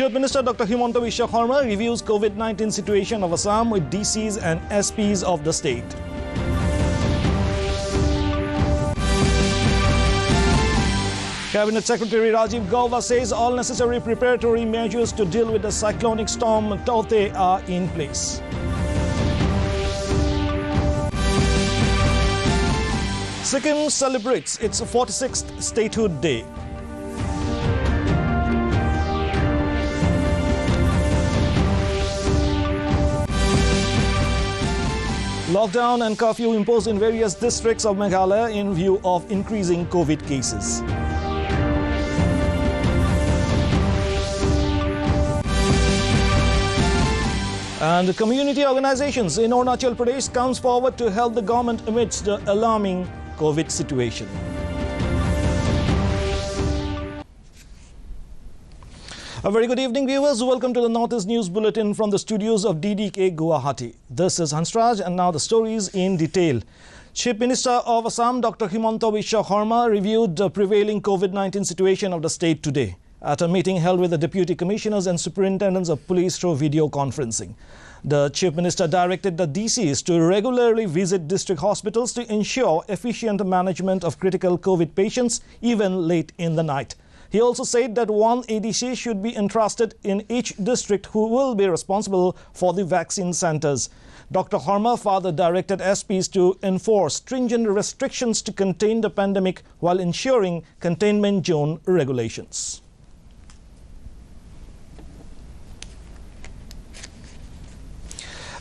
Chief Minister Dr. Himanta Biswa Sarma reviews COVID-19 situation of Assam with DCs and SPs of the state. Cabinet Secretary Rajiv Gauba says all necessary preparatory measures to deal with the cyclonic storm Taukte are in place. Sikkim celebrates its 46th statehood day. Lockdown and curfew imposed in various districts of Meghalaya in view of increasing COVID cases. And community organizations in Arunachal Pradesh comes forward to help the government amidst the alarming COVID situation. A very good evening, viewers. Welcome to the Northeast News Bulletin from the studios of DDK Guwahati. This is Hansraj, and now the stories in detail. Chief Minister of Assam, Dr. Himanta Biswa Sarma, reviewed the prevailing COVID-19 situation of the state today at a meeting held with the Deputy Commissioners and Superintendents of Police through video conferencing. The Chief Minister directed the DCs to regularly visit district hospitals to ensure efficient management of critical COVID patients even late in the night. He also said that one ADC should be entrusted in each district who will be responsible for the vaccine centers. Dr. Sarma further directed SPs to enforce stringent restrictions to contain the pandemic while ensuring containment zone regulations.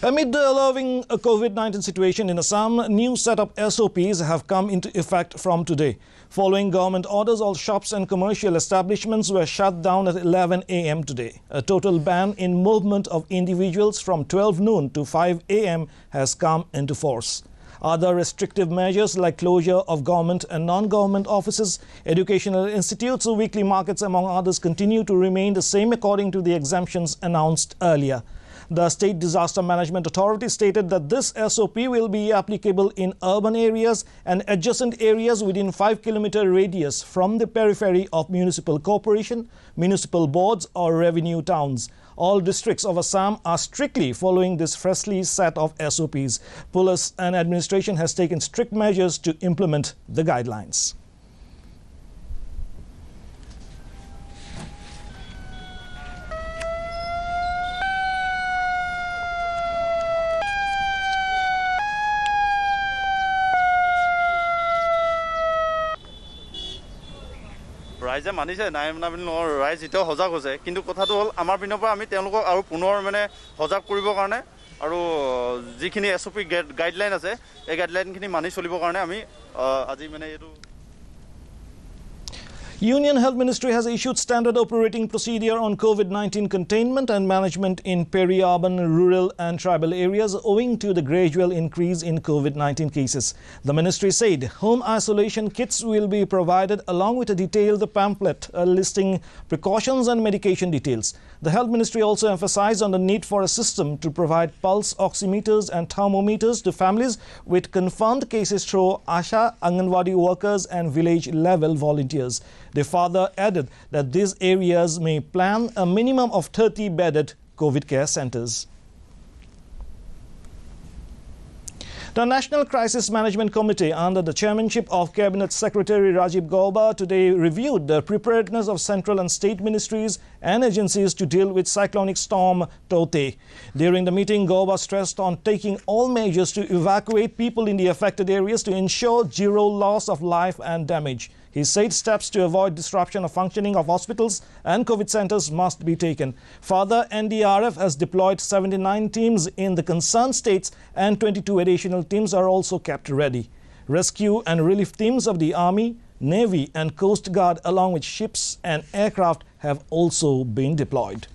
Amid the alarming COVID-19 situation in Assam, a new set of SOPs have come into effect from today. Following government orders, all shops and commercial establishments were shut down at 11 a.m. today. A total ban in movement of individuals from 12 noon to 5 a.m. has come into force. Other restrictive measures like closure of government and non-government offices, educational institutes, weekly markets, among others, continue to remain the same according to the exemptions announced earlier. The State Disaster Management Authority stated that this SOP will be applicable in urban areas and adjacent areas within 5-kilometer radius from the periphery of municipal corporation, municipal boards or revenue towns. All districts of Assam are strictly following this freshly set of SOPs. Police and administration has taken strict measures to implement the guidelines. ৰাইজে মানিছে নাই মানা বুলি নহয়, ৰাইজ এতিয়াও সজাগ হৈছে, কিন্তু কথাটো হ'ল আমাৰ পিনৰ পৰা আমি তেওঁলোকক আৰু পুনৰ সজাগ কৰিবৰ কাৰণে আৰু যিখিনি SOP গাইডলাইন আছে এই গাইডলাইনখিনি মানি চলিবৰ কাৰণে আমি আজি এইটো Union Health Ministry has issued standard operating procedure on COVID-19 containment and management in peri-urban, rural and tribal areas owing to the gradual increase in COVID-19 cases. The ministry said home isolation kits will be provided along with a detailed pamphlet listing precautions and medication details. The Health Ministry also emphasized on the need for a system to provide pulse oximeters and thermometers to families with confirmed cases through ASHA, Anganwadi workers and village-level volunteers. They further added that these areas may plan a minimum of 30 bedded COVID care centers. The National Crisis Management Committee, under the chairmanship of Cabinet Secretary Rajiv Gauba, today reviewed the preparedness of central and state ministries and agencies to deal with cyclonic storm Taukte. During the meeting, Gauba stressed on taking all measures to evacuate people in the affected areas to ensure zero loss of life and damage. He said steps to avoid disruption of functioning of hospitals and COVID centers must be taken. Further, NDRF has deployed 79 teams in the concerned states and 22 additional teams are also kept ready. Rescue and relief teams of the Army, Navy and Coast Guard along with ships and aircraft have also been deployed.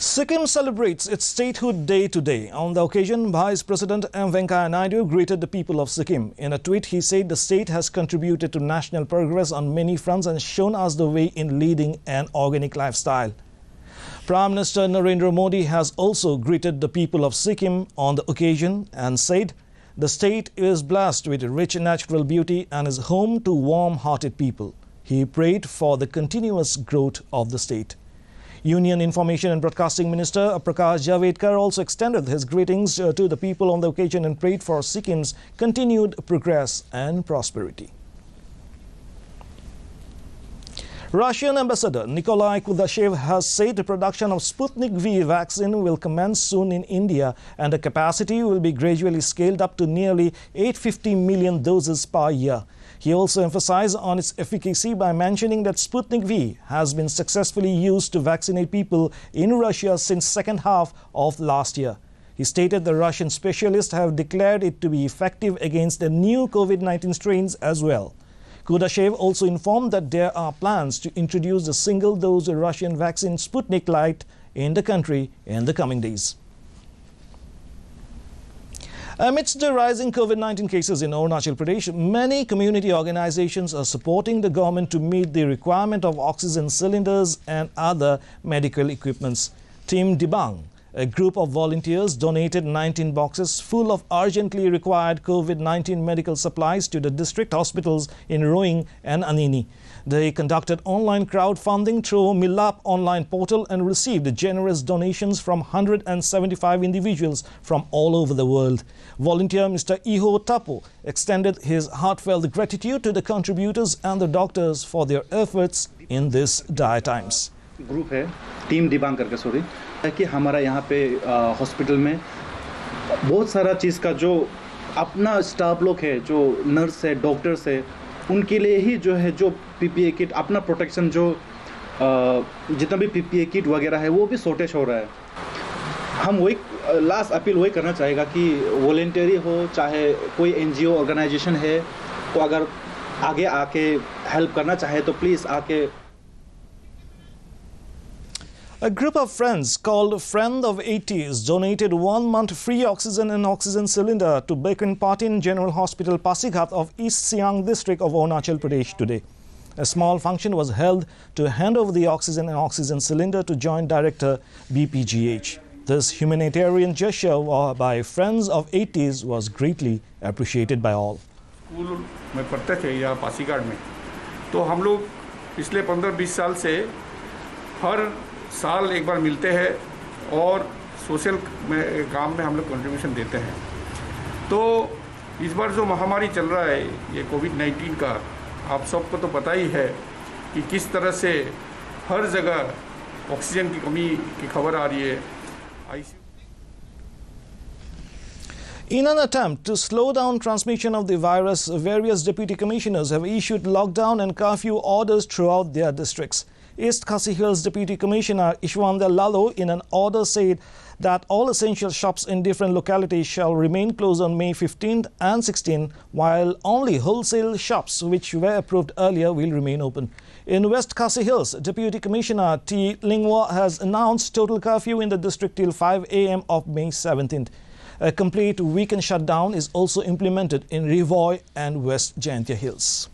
Sikkim celebrates its statehood day today. On the occasion, Vice President M. Venkaiah Naidu greeted the people of Sikkim. In a tweet, he said the state has contributed to national progress on many fronts and shown us the way in leading an organic lifestyle. Prime Minister Narendra Modi has also greeted the people of Sikkim on the occasion and said The state is blessed with rich natural beauty and is home to warm-hearted people. He prayed for the continuous growth of the state. Union Information and Broadcasting Minister Prakash Javadekar also extended his greetings to the people on the occasion and prayed for Sikkim's continued progress and prosperity. Russian Ambassador Nikolai Kudashev has said the production of Sputnik V vaccine will commence soon in India and the capacity will be gradually scaled up to nearly 850 million doses per year. He also emphasized on its efficacy by mentioning that Sputnik V has been successfully used to vaccinate people in Russia since second half of last year. He stated the Russian specialists have declared it to be effective against the new COVID-19 strains as well. Kudashev also informed that there are plans to introduce the single-dose Russian vaccine Sputnik Light in the country in the coming days. Amidst the rising COVID-19 cases in Arunachal Pradesh, many community organizations are supporting the government to meet the requirement of oxygen cylinders and other medical equipments. Team Dibang, a group of volunteers, donated 19 boxes full of urgently required COVID-19 medical supplies to the district hospitals in Roing and Anini. They conducted online crowdfunding through Milap online portal and received generous donations from 175 individuals from all over the world. Volunteer Mr. Iho Tapo extended his heartfelt gratitude to the contributors and the doctors for their efforts in these dire times. Group है team डिबांग करके sorry कि हमारा यहाँ पे hospital में बहुत सारा चीज़ का जो अपना स्टाफ लोग है, जो नर्स है, डॉक्टर्स है, उनके लिए ही जो है जो पीपीए किट अपना प्रोटेक्शन जो जितना भी पीपीए किट वगैरह है वो भी शॉर्टेज हो रहा है. हम वही लास्ट अपील वही करना चाहेगा कि वॉलेंटरी हो चाहे कोई एनजीओ ऑर्गेनाइजेशन है तो अगर आगे आके हेल्प करना चाहे तो प्लीज़ आके. A group of friends called Friend of 80s donated 1 month free oxygen and oxygen cylinder to Bakan Patin General Hospital, Pasighat of East Siang district of Arunachal Pradesh today. A small function was held to hand over the oxygen and oxygen cylinder to Joint Director BPGH. This humanitarian gesture by Friends of 80s was greatly appreciated by all. School में पढ़ते थे यहाँ पासीघाट में, तो हम लोग पिछले 15-20 साल से हर साल एक बार मिलते हैं और सोशल काम में हम लोग कंट्रीब्यूशन देते हैं. तो इस बार जो महामारी चल रहा है ये कोविड-19 का, आप सबको तो पता ही है कि किस तरह से हर जगह ऑक्सीजन की कमी की खबर आ रही है. In an attempt to slow down transmission of the virus, various deputy commissioners have issued lockdown and curfew orders throughout their districts. East Khasi Hills Deputy Commissioner Ishwanda Lalo in an order said that all essential shops in different localities shall remain closed on May 15th and 16th, while only wholesale shops which were approved earlier will remain open. In West Khasi Hills, Deputy Commissioner T. Lingwa has announced total curfew in the district till 5 a.m. of May 17th. A complete weekend shutdown is also implemented in Rivoy and West Jaintia Hills.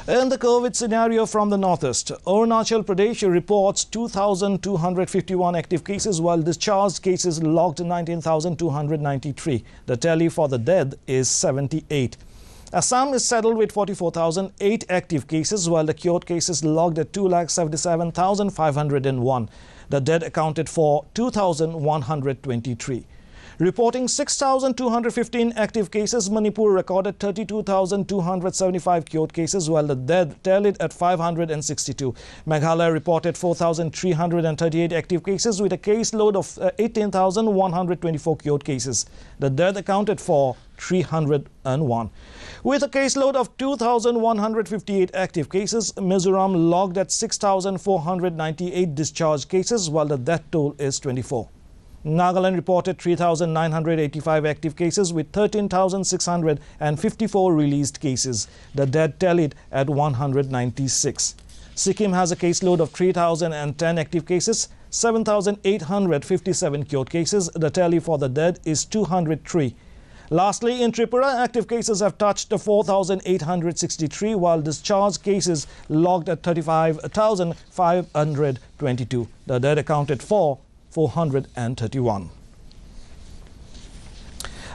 In the COVID scenario from the northeast, Arunachal Pradesh reports 2,251 active cases while discharged cases logged 19,293. The tally for the dead is 78. Assam is settled with 44,008 active cases while the cured cases logged at 2,77,501. The dead accounted for 2,123. Reporting 6,215 active cases, Manipur recorded 32,275 cured cases, while the dead tallied at 562. Meghalaya reported 4,338 active cases with a caseload of 18,124 cured cases. The dead accounted for 301. With a caseload of 2,158 active cases, Mizoram logged at 6,498 discharged cases, while the death toll is 24. Nagaland reported 3,985 active cases with 13,654 released cases. The dead tallied at 196. Sikkim has a caseload of 3,010 active cases, 7,857 cured cases. The tally for the dead is 203. Lastly, in Tripura, active cases have touched 4,863, while discharged cases logged at 35,522. The dead accounted for 431.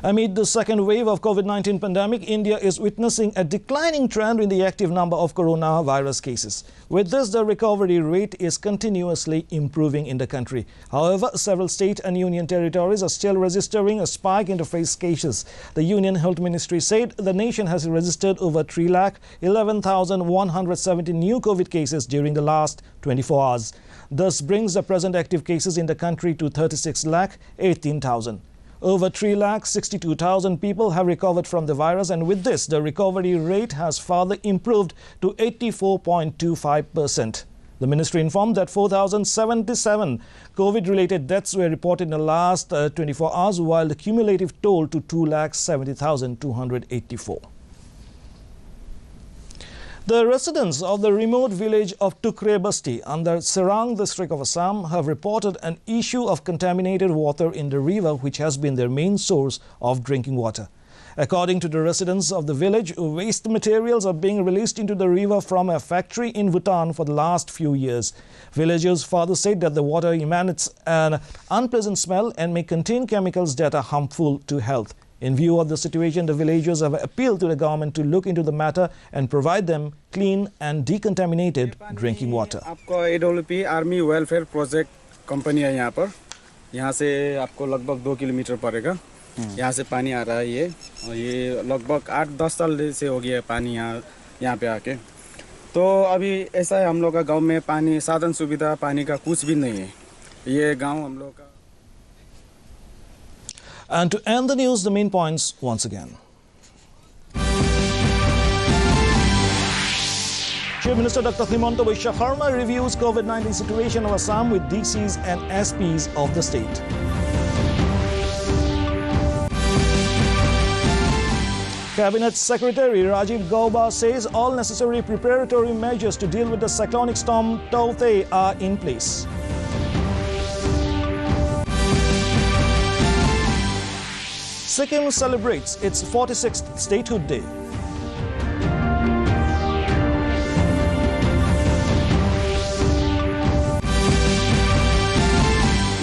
Amid the second wave of COVID-19 pandemic, India is witnessing a declining trend in the active number of coronavirus cases. With this, the recovery rate is continuously improving in the country. However, several state and union territories are still registering a spike in the fresh cases. The Union Health Ministry said the nation has registered over 3,11,170 new COVID cases during the last 24 hours. Thus brings the present active cases in the country to 36,18,000. Over 3,62,000 people have recovered from the virus, and with this, the recovery rate has further improved to 84.25%. The ministry informed that 4,077 COVID-related deaths were reported in the last 24 hours, while the cumulative toll to 2,70,284. The residents of the remote village of Tukre Basti under Serang district of Assam have reported an issue of contaminated water in the river, which has been their main source of drinking water. According to the residents of the village, waste materials are being released into the river from a factory in Bhutan for the last few years. Villagers further said that the water emanates an unpleasant smell and may contain chemicals that are harmful to health. In view of the situation, the villagers have appealed to the government to look into the matter and provide them clean and decontaminated drinking water. आपको AWP army welfare project company है यहाँ से आपको लगभग 2 kilometre पड़ेगा। यहाँ से पानी आ रहा है ये, और ये लगभग 8-10 साल से हो गया है पानी यहाँ पे आके। तो अभी ऐसा है, हम लोग का गांव में पानी साधन सुविधा पानी का कुछ भी नहीं है। ये गांव हम लोग का। And to end the news, the main points once again. Chief Minister Dr. Himanta Biswa Sharma reviews COVID-19 situation of Assam with DCs and SPs of the state. Cabinet Secretary Rajiv Gauba says all necessary preparatory measures to deal with the cyclonic storm Tauktae are in place. Sikkim celebrates its 46th statehood day.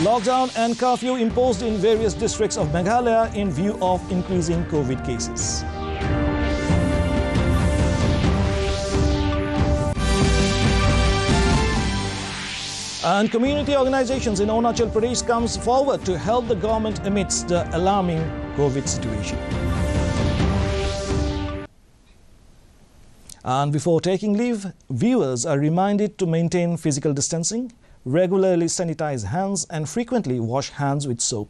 Lockdown and curfew imposed in various districts of Meghalaya in view of increasing COVID cases. And community organizations in Arunachal Pradesh comes forward to help the government amidst the alarming COVID situation. And before taking leave, viewers are reminded to maintain physical distancing, regularly sanitize hands and frequently wash hands with soap.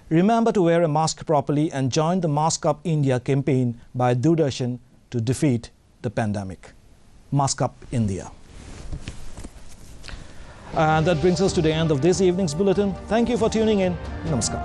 Remember to wear a mask properly and join the Mask Up India campaign by Doordarshan to defeat the pandemic. Mask Up India. And that brings us to the end of this evening's bulletin. Thank you for tuning in. Namaskar.